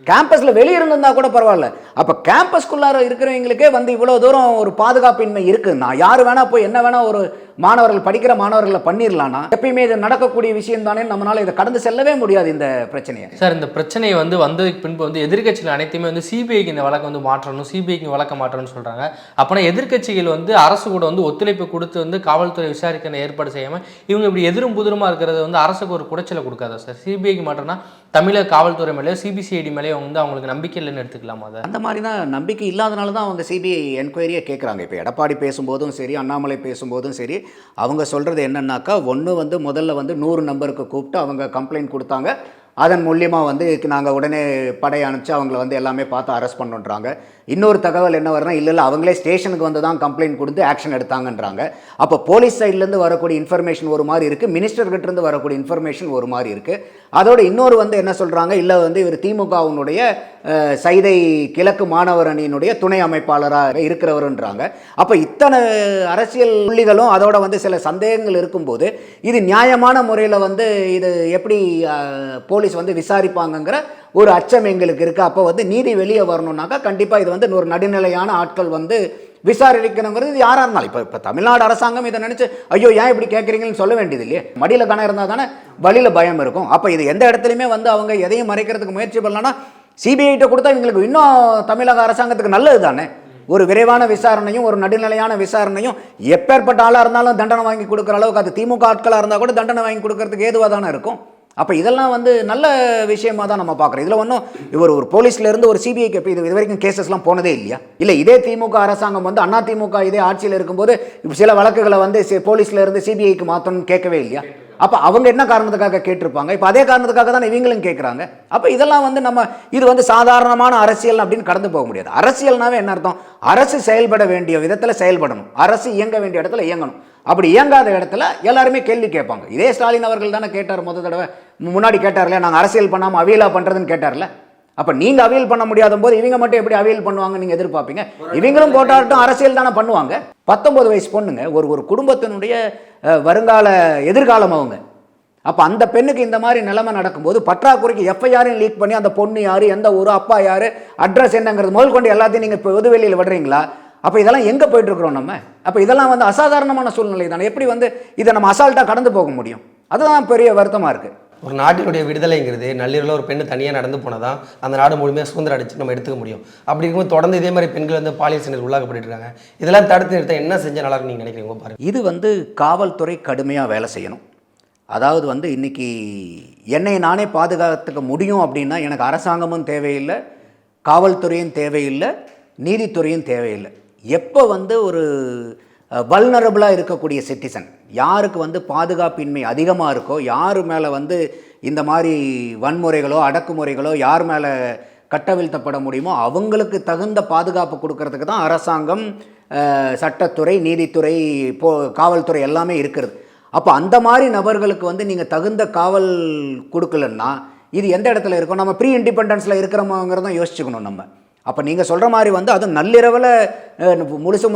கேம்பஸில் வெளியே இருந்திருந்தா கூட பரவாயில்ல. அப்போ கேம்பஸ்குள்ளார இருக்கிறவங்களுக்கே வந்து இவ்வளோ தூரம் ஒரு பாதுகாப்பின்மை இருக்குன்னா யார் வேணா போய் என்ன வேணா ஒரு மாணவர்கள் படிக்கிற மாணவர்களை பண்ணிடலாம்னா எப்பயுமே இது நடக்கக்கூடிய விஷயம் தானே. நம்மளால இதை கடந்து செல்லவே முடியாது இந்த பிரச்சனையை. சார் இந்த பிரச்சனையை வந்து வந்ததுக்கு பின்பு வந்து எதிர்க்கட்சிகள் அனைத்துமே வந்து சிபிஐக்கு இந்த வழக்கு வந்து மாற்றணும், சிபிஐக்கு வழக்க மாற்றணும்னு சொல்கிறாங்க. அப்போனா எதிர்க்கட்சிகள் வந்து அரசு கூட வந்து ஒத்துழைப்பு கொடுத்து வந்து காவல்துறை விசாரிக்கிற ஏற்பாடு செய்யாமல் இவங்க இப்படி எதிரும் புதிருமா இருக்கிறது வந்து அரசுக்கு ஒரு குடைச்சலை கொடுக்காதா சார்? சிபிஐக்கு மாற்றம்னா தமிழக காவல்துறை மேலேயோ சிபிசிஐடி மேலேயோ வந்து அவங்களுக்கு நம்பிக்கை இல்லைன்னு எடுத்துக்கலாமா? அதை அந்த மாதிரி தான் நம்பிக்கை இல்லாதனால தான் அவங்க சிபிஐ என்கொயரியை கேட்குறாங்க. இப்போ எடப்பாடி பேசும்போதும் சரி, அண்ணாமலை பேசும்போதும் சரி, அவங்க சொல்கிறது என்னன்னாக்கா, ஒன்று வந்து முதல்ல வந்து 100 நம்பருக்கு கூப்பிட்டு அவங்க கம்ப்ளைண்ட் கொடுத்தாங்க, அதன் மூலியமாக வந்து நாங்கள் உடனே படை அனுப்பிச்சு அவங்கள வந்து எல்லாமே பார்த்து அரெஸ்ட் பண்ணுன்றாங்க. இன்னொரு தகவல் என்ன வரும்னா, இல்லை அவங்களே ஸ்டேஷனுக்கு வந்து தான் கம்ப்ளைண்ட் கொடுத்து ஆக்ஷன் எடுத்தாங்கன்றாங்க. அப்போ போலீஸ் சைட்லேருந்து வரக்கூடிய இன்ஃபர்மேஷன் ஒரு மாதிரி இருக்குது, மினிஸ்டர்கிட்டேருந்து வரக்கூடிய இன்ஃபர்மேஷன் ஒரு மாதிரி இருக்குது. அதோட இன்னொரு வந்து என்ன சொல்கிறாங்க, இல்லை வந்து இவர் திமுகவினுடைய சைதை கிழக்கு மாணவர் அணியினுடைய துணை அமைப்பாளராக இருக்கிறவருன்றாங்க. அப்போ இத்தனை அரசியல் புள்ளிகளும் அதோட வந்து சில சந்தேகங்கள் இருக்கும்போது இது நியாயமான முறையில் வந்து இது எப்படி போலீஸ் வந்து விசாரிப்பாங்கங்கிற ஒரு அச்சம் எங்களுக்கு இருக்குது. அப்போ வந்து நீதி வெளியே வரணுன்னாக்கா கண்டிப்பாக இது வந்து ஒரு நடுநிலையான ஆட்கள் வந்து விசாரிக்கணுங்கிறது இது யாராக இருந்தாலும். இப்போ தமிழ்நாடு அரசாங்கம் இதை நினச்சி ஐயோ ஏன் இப்படி கேட்குறீங்கன்னு சொல்ல வேண்டியது இல்லையே. மடியில் கணம் இருந்தால் தானே வழியில் பயம் இருக்கும். அப்போ இது எந்த இடத்துலையுமே வந்து அவங்க எதையும் மறைக்கிறதுக்கு முயற்சி பண்ணலன்னா சிபிஐட்ட கொடுத்தா இவங்களுக்கு இன்னும் தமிழக அரசாங்கத்துக்கு நல்லது தானே. ஒரு விரைவான விசாரணையும் ஒரு நடுநிலையான விசாரணையும் எப்பேற்பட்ட ஆளாக இருந்தாலும் தண்டனை வாங்கி கொடுக்குற அளவுக்கு, அது திமுக ஆட்களாக இருந்தால் கூட தண்டனை வாங்கி கொடுக்கறதுக்கு ஏதுவாக தானே இருக்கும். அப்போ இதெல்லாம் வந்து நல்ல விஷயமாக தான் நம்ம பார்க்குறோம். இதில் ஒன்றும் இவர் ஒரு போலீஸ்லேருந்து ஒரு சிபிஐக்கு இப்போ இது வரைக்கும் கேசஸ்லாம் போனதே இல்லையா? இல்லை இதே திமுக அரசாங்கம் வந்து அண்ணா திமுக இதே ஆட்சியில் இருக்கும்போது இப்போ சில வழக்குகளை வந்து போலீஸ்லேருந்து சிபிஐக்கு மாற்றணும்னு கேட்கவே இல்லையா? அப்போ அவங்க என்ன காரணத்துக்காக கேட்டிருப்பாங்க, இப்போ அதே காரணத்துக்காக தான் இவங்களும் கேட்குறாங்க. அப்போ இதெல்லாம் வந்து நம்ம இது வந்து சாதாரணமான அரசியல் அப்படின்னு கடந்து போக முடியாது. அரசியல்னாவே என்ன அர்த்தம்? அரசு செயல்பட வேண்டிய விதத்தில் செயல்படணும், அரசு இயங்க வேண்டிய இடத்துல இயங்கணும். அப்படி இயங்காத இடத்துல எல்லாருமே கேள்வி கேட்பாங்க. இதே ஸ்டாலின் அவர்கள் தானே கேட்டார், முதல் தடவை முன்னாடி கேட்டார்ல, நாங்கள் அரசியல் பண்ணாமல் அவியலா பண்ணுறதுன்னு கேட்டார்ல. அப்போ நீங்கள் அவியல் பண்ண முடியாத போது இவங்க மட்டும் எப்படி அவியல் பண்ணுவாங்க நீங்கள் எதிர்பார்ப்பீங்க? இவங்களும் போட்டாட்டும் அரசியல் தானே பண்ணுவாங்க. 19 வயசு பொண்ணுங்க, ஒரு குடும்பத்தினுடைய வருங்கால எதிர்காலம் அவங்க. அப்போ அந்த பெண்ணுக்கு இந்த மாதிரி நிலைமை நடக்கும்போது பற்றாக்குறைக்கு எஃப்ஐஆரையும் லீக் பண்ணி அந்த பொண்ணு யார், எந்த ஊர், அப்பா யார், அட்ரஸ் என்னங்கிறது முதல் கொண்டு எல்லாத்தையும் நீங்கள் இப்போ பொதுவெளியில் விடுறீங்களா? அப்போ இதெல்லாம் எங்கே போயிட்டுருக்குறோம் நம்ம? அப்போ இதெல்லாம் வந்து அசாதாரணமான சூழ்நிலை தானே. எப்படி வந்து இதை நம்ம அசால்ட்டாக கடந்து போக முடியும்? அதுதான் பெரிய வருத்தமாக இருக்குது. ஒரு நாட்டினுடைய விடுதலைங்கிறது நள்ளிரவில் ஒரு பெண்ணு தனியாக நடந்து போனால் தான் அந்த நாடு முழுமையாக சுதந்திரம் அடிச்சு நம்ம எடுத்துக்க முடியும். அப்படி இருக்கும்போது தொடர்ந்து இதே மாதிரி பெண்கள் வந்து பாலியல் சென்டர் உள்ளாக்கப்பட்டு இருக்காங்க. இதெல்லாம் தடுத்து நிறுத்த என்ன செஞ்சால் நல்லா நீங்கள் நினைக்கிறீங்க பாருங்க? இது வந்து காவல்துறை கடுமையாக வேலை செய்யணும். அதாவது வந்து இன்றைக்கி என்னை நானே பாதுகாத்துக்க முடியும் அப்படின்னா எனக்கு அரசாங்கமும் தேவையில்லை, காவல்துறையும் தேவையில்லை, நீதித்துறையும் தேவையில்லை. எப்போ வந்து ஒரு வல்னரபுளாக இருக்கக்கூடிய சிட்டிசன், யாருக்கு வந்து பாதுகாப்பின்மை அதிகமாக இருக்கோ, யார் மேலே வந்து இந்த மாதிரி வன்முறைகளோ அடக்குமுறைகளோ யார் மேலே கட்டவிழ்த்தப்பட முடியுமோ அவங்களுக்கு தகுந்த பாதுகாப்பு கொடுக்கறதுக்கு தான் அரசாங்கம், சட்டத்துறை, நீதித்துறை, காவல்துறை எல்லாமே இருக்கிறது. அப்போ அந்த மாதிரி நபர்களுக்கு வந்து நீங்கள் தகுந்த காவல் கொடுக்கலன்னா இது எந்த இடத்துல இருக்கும்? நம்ம ப்ரீ இண்டிபெண்டன்ஸில் இருக்கிறோமாங்கிறதான் யோசிச்சுக்கணும் நம்ம. அப்போ நீங்கள் சொல்கிற மாதிரி வந்து அதுவும் நள்ளிரவில்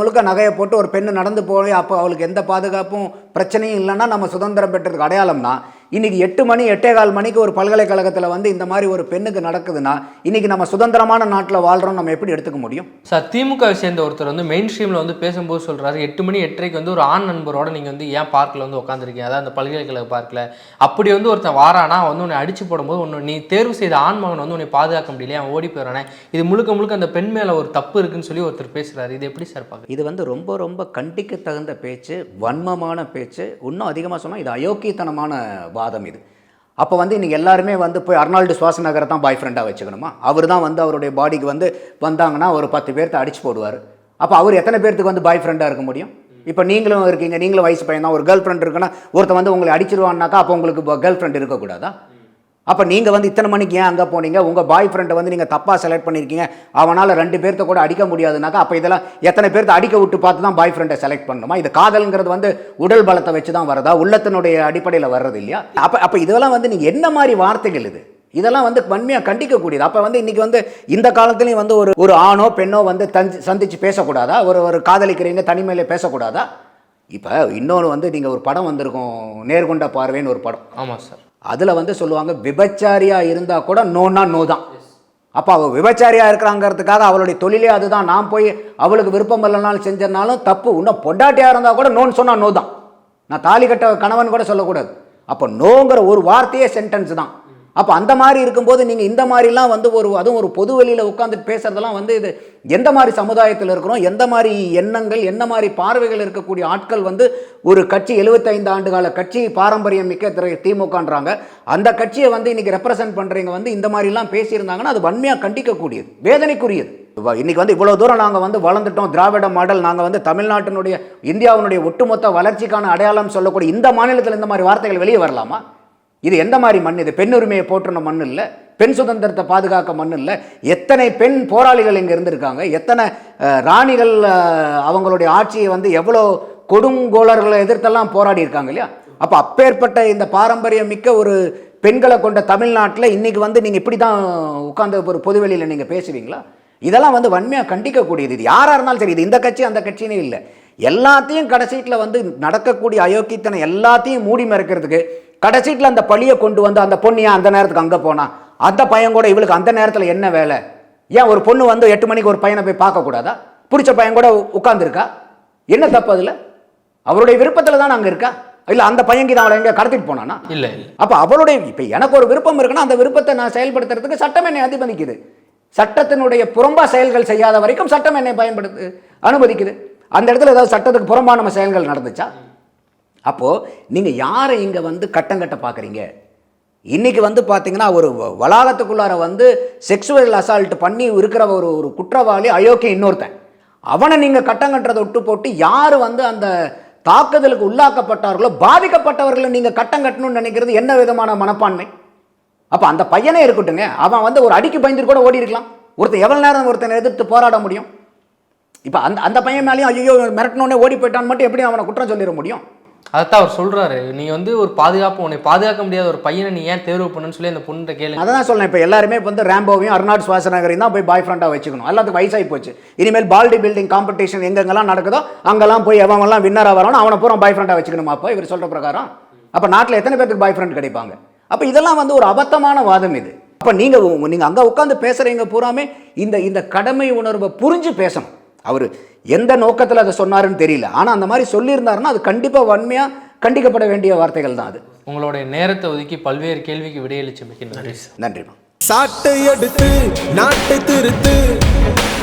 முழுக்க நகையை போட்டு ஒரு பெண்ணு நடந்து போய் அப்போ அவளுக்கு எந்த பாதுகாப்பும் பிரச்சனையும் இல்லைன்னா நம்ம சுதந்திரம் பெற்றதுக்கு அடையாளம்னா, இன்றைக்கி 8 மணி 8:15 மணிக்கு ஒரு பல்கலைக்கழகத்தில் வந்து இந்த மாதிரி ஒரு பெண்ணுக்கு நடக்குதுன்னா இன்றைக்கி நம்ம சுதந்திரமான நாட்டில் வாழ்கிறோம் நம்ம எப்படி எடுத்துக்க முடியும்? சார், திமுகவை சேர்ந்த ஒருத்தர் வந்து மெயின் ஸ்ட்ரீமில் வந்து பேசும்போது சொல்கிறாரு, 8 மணி 8:30க்கு வந்து ஒரு ஆண் நண்பரோட நீங்கள் வந்து ஏன் பார்க்கில் வந்து உட்காந்துருக்கீங்க, அதாவது அந்த பல்கலைக்கழக பார்க்கில், அப்படி வந்து ஒருத்தன் வாரானா வந்து உன்னை அடிச்சு போடும்போது ஒன்று நீ தேர்வு செய்த ஆண் மகன் வந்து உன்னை பாதுகாக்க முடியலையே, அவன் ஓடி போயிடறானே, இது முழுக்க அந்த பெண் மேலே ஒரு தப்பு இருக்குன்னு சொல்லி ஒருத்தர் பேசுகிறாரு. இது எப்படி சார் பார்க்க? இது வந்து ரொம்ப ரொம்ப கண்டிக்க தகுந்த பேச்சு, வன்மமான பேச்சு. இன்னும் அதிகமாக சொன்னால் இது அயோக்கியத்தனமான வாதம் இது. அப்போ வந்து இன்றைக்கி எல்லாருமே வந்து போய் அர்னால்டு ஸ்வாஸ்நகரை தான் பாய் ஃப்ரெண்டாக வச்சுக்கணுமா? அவர் தான் வந்து அவருடைய பாடிக்கு வந்து வந்தாங்கன்னா ஒரு 10 பேர்த்த அடிச்சு போடுவார். அப்போ அவர் எத்தனை பேர்த்துக்கு வந்து பாய் ஃப்ரெண்டாக இருக்க முடியும்? இப்போ நீங்களும் இருக்கீங்க, நீங்களும் வயசு பையன் தான், ஒரு கேர்ள் ஃப்ரெண்ட் இருக்குன்னா ஒருத்தன் வந்து உங்களை அடிச்சிருவான்னாக்கா அப்போ உங்களுக்கு கேர்ள் ஃப்ரெண்ட் இருக்கக்கூடாதா? அப்போ நீங்கள் வந்து இத்தனை மணிக்கு ஏன் அங்கே போனீங்க, உங்கள் பாய் ஃப்ரெண்டை வந்து நீங்கள் தப்பாக செலக்ட் பண்ணியிருக்கீங்க, அவனால் 2 பேர்த்த கூட அடிக்க முடியாதுனாக்கா அப்போ இதெல்லாம் எத்தனை பேர்த்த அடிக்க விட்டு பார்த்து தான் பாய் ஃப்ரெண்டை செலக்ட் பண்ணணுமா? இது காதல்ங்கிறது வந்து உடல் பலத்தை வச்சு தான் வரதா, உள்ளத்தினுடைய அடிப்படையில் வர்றது இல்லையா? அப்போ இதெல்லாம் வந்து நீங்கள் என்ன மாதிரி வார்த்தைகள் இது? இதெல்லாம் வந்து வன்மையாக கண்டிக்கக்கூடியது. அப்போ வந்து இன்றைக்கி வந்து இந்த காலத்துலேயும் வந்து ஒரு ஆணோ பெண்ணோ வந்து சந்தித்து பேசக்கூடாதா? ஒரு காதலிக்கிறீங்க தனிமையிலே பேசக்கூடாதா? இப்போ இன்னொன்று வந்து நீங்கள் ஒரு படம் வந்திருக்கும், நேர்கொண்ட பார்வைன்னு ஒரு படம். ஆமாம் சார். அதில் வந்து சொல்லுவாங்க, விபச்சாரியாக இருந்தால் கூட நோன்னா நோ தான். அப்போ அவள் விபச்சாரியாக இருக்கிறாங்கிறதுக்காக அவளுடைய தொழிலே அதுதான், நான் போய் அவளுக்கு விருப்பம் இல்லைனாலும் செஞ்சனாலும் தப்பு. இன்னும் பொண்டாட்டியாக இருந்தால் கூட நோன்னு சொன்னால் நோ தான். நான் தாலி கட்ட கணவன் கூட சொல்லக்கூடாது. அப்போ நோங்கிற ஒரு வார்த்தையே சென்டென்ஸ் தான். அப்போ அந்த மாதிரி இருக்கும்போது நீங்கள் இந்த மாதிரிலாம் வந்து அதுவும் ஒரு பொது வெளியில் உட்காந்துட்டு பேசுகிறதெல்லாம் வந்து இது எந்த மாதிரி சமுதாயத்தில் இருக்கிறோம், எந்த மாதிரி எண்ணங்கள், என்ன மாதிரி பார்வைகள் இருக்கக்கூடிய ஆட்கள் வந்து ஒரு கட்சி 75 ஆண்டு கால கட்சி பாரம்பரியம் மிக்க திமுகன்றாங்க, அந்த கட்சியை வந்து இன்றைக்கி ரெப்ரசன்ட் பண்ணுறீங்க வந்து இந்த மாதிரிலாம் பேசியிருந்தாங்கன்னா அது வன்மையாக கண்டிக்கக்கூடியது, வேதனைக்குரியது. இன்றைக்கி வந்து இவ்வளோ தூரம் நாங்கள் வந்து வளர்ந்துட்டோம், திராவிட மாடல், நாங்கள் வந்து தமிழ்நாட்டினுடைய இந்தியாவினுடைய ஒட்டுமொத்த வளர்ச்சிக்கான அடையாளம் சொல்லக்கூடிய இந்த மாநிலத்தில் இந்த மாதிரி வார்த்தைகள் வெளியே வரலாமா? இது எந்த மாதிரி மண்? இது பெண் உரிமையை போற்றுன மண் இல்லை, பெண் சுதந்திரத்தை பாதுகாக்க மண் இல்லை. எத்தனை பெண் போராளிகள் இங்கே இருந்திருக்காங்க, எத்தனை ராணிகள் அவங்களுடைய ஆட்சியை வந்து எவ்வளோ கொடுங்கோளர்களை எதிர்த்தெல்லாம் போராடி இருக்காங்க இல்லையா? அப்போ அப்பேற்பட்ட இந்த பாரம்பரியம் மிக்க ஒரு பெண்களை கொண்ட தமிழ்நாட்டில் இன்றைக்கி வந்து நீங்கள் இப்படி தான் உட்கார்ந்து ஒரு பொதுவெளியில் நீங்கள் பேசுவீங்களா? இதெல்லாம் வந்து வன்மையாக கண்டிக்கக்கூடியது. இது யாராக இருந்தாலும் சரி, இது இந்த கட்சி அந்த கட்சினே இல்லை, எல்லாத்தையும் கடைசீட்டில் வந்து நடக்கக்கூடிய அயோக்கியத்தனை எல்லாத்தையும் மூடி மறைக்கிறதுக்கு கடைசீட்டில் அந்த பழியை கொண்டு வந்து அந்த பொண்ணியா அந்த நேரத்துக்கு அங்கே போனா, அந்த பையன் கூட இவளுக்கு அந்த நேரத்தில் என்ன வேலை? ஏன் ஒரு பொண்ணு வந்து 8 மணிக்கு ஒரு பையனை போய் பார்க்கக்கூடாதா? பிடிச்ச பையன் கூட உட்காந்துருக்கா, என்ன தப்பு அதில்? அவருடைய விருப்பத்தில் தான் அங்கே இருக்கா, இல்லை அந்த பையன்கி தான் அவளை எங்கே கடத்திட்டு போனானா? இல்லை. அப்போ அவளுடைய இப்போ எனக்கு ஒரு விருப்பம் இருக்குன்னா அந்த விருப்பத்தை நான் செயல்படுத்துறதுக்கு சட்டம் என்னை அனுமதிக்குது. சட்டத்தினுடைய புறம்பா செயல்கள் செய்யாத வரைக்கும் சட்டம் என்னை அனுமதிக்குது. அந்த இடத்துல ஏதாவது சட்டத்துக்கு புறம்பா நம்ம செயல்கள் நடந்துச்சா? அப்போது நீங்கள் யாரை இங்கே வந்து கட்டங்கட்ட பார்க்குறீங்க? இன்றைக்கி வந்து பார்த்தீங்கன்னா ஒரு வளாகத்துக்குள்ளார வந்து செக்ஸுவல் அசால்ட் பண்ணி இருக்கிற ஒரு குற்றவாளி அயோக்கியம் இன்னொருத்தன், அவனை நீங்கள் கட்டங்கட்டுறதை விட்டு போட்டு யார் வந்து அந்த தாக்குதலுக்கு உள்ளாக்கப்பட்டார்களோ பாதிக்கப்பட்டவர்களை நீங்கள் கட்டங்கட்டணும்னு நினைக்கிறது என்ன விதமான மனப்பான்மை? அப்போ அந்த பையனே இருக்கட்டுங்க, அவன் வந்து ஒரு அடிக்கு பயந்துட்டு கூட ஓடி இருக்கலாம். ஒருத்தன் எவ்வளோ நேரம் ஒருத்தனை எதிர்த்து போராட முடியும்? இப்போ அந்த பையன் மேலேயும் ஐயோ மிரட்டினோடனே ஓடி போயிட்டான்னு மட்டும் எப்படி அவனை குற்றம் சொல்லிட முடியும்? அதைத்தான் அவர் சொல்கிறாரு, நீ வந்து ஒரு பாதுகாப்பு, உன்னை பாதுகாக்க முடியாத ஒரு பையனை நீ ஏன் தேர்வு பண்ணுன்னு சொல்லி அந்த பொண்ணு கேள்வி. அதை தான் சொல்லேன். இப்போ எல்லாருமே வந்து ரேம்போவையும் அர்னால்டு ஸ்வாஸ்நகரையும் தான் போய் பாய் ஃப்ரெண்டாக வச்சுக்கணும். எல்லாத்துக்கும் வயசாகி போச்சு. இனிமேல் பாடி பில்டிங் காம்படிஷன் எங்கெங்கெல்லாம் நடக்குதோ அங்கெல்லாம் போய் எவங்கெல்லாம் வின்னராக வரணும் அவனை பூரா பாய் ஃப்ரெண்டாக வச்சுக்கணுமா? அப்போ இவர் சொல்கிற பிரகாரம் அப்போ நாட்டில் எத்தனை பேருக்கு பாய் ஃப்ரெண்ட் கிடைப்பாங்க? அப்போ இதெல்லாம் வந்து ஒரு அபத்தமான வாதம் இது. அப்போ நீங்கள் அங்கே உட்காந்து பேசுகிறீங்க பூராமே இந்த கடமை உணர்வை புரிஞ்சு பேசணும். அவர் எந்த நோக்கத்தில் அதை சொன்னாருன்னு தெரியல, ஆனால் அந்த மாதிரி சொல்லியிருந்தாருன்னா அது கண்டிப்பாக வன்மையாக கண்டிக்கப்பட வேண்டிய வார்த்தைகள் தான் அது. உங்களுடைய நேரத்தை ஒதுக்கி பல்வேறு கேள்விக்கு விடையளிச்சு மிக்க நன்றி. நன்றிமா. சாட்டை எடுத்து நாட்டை திருத்து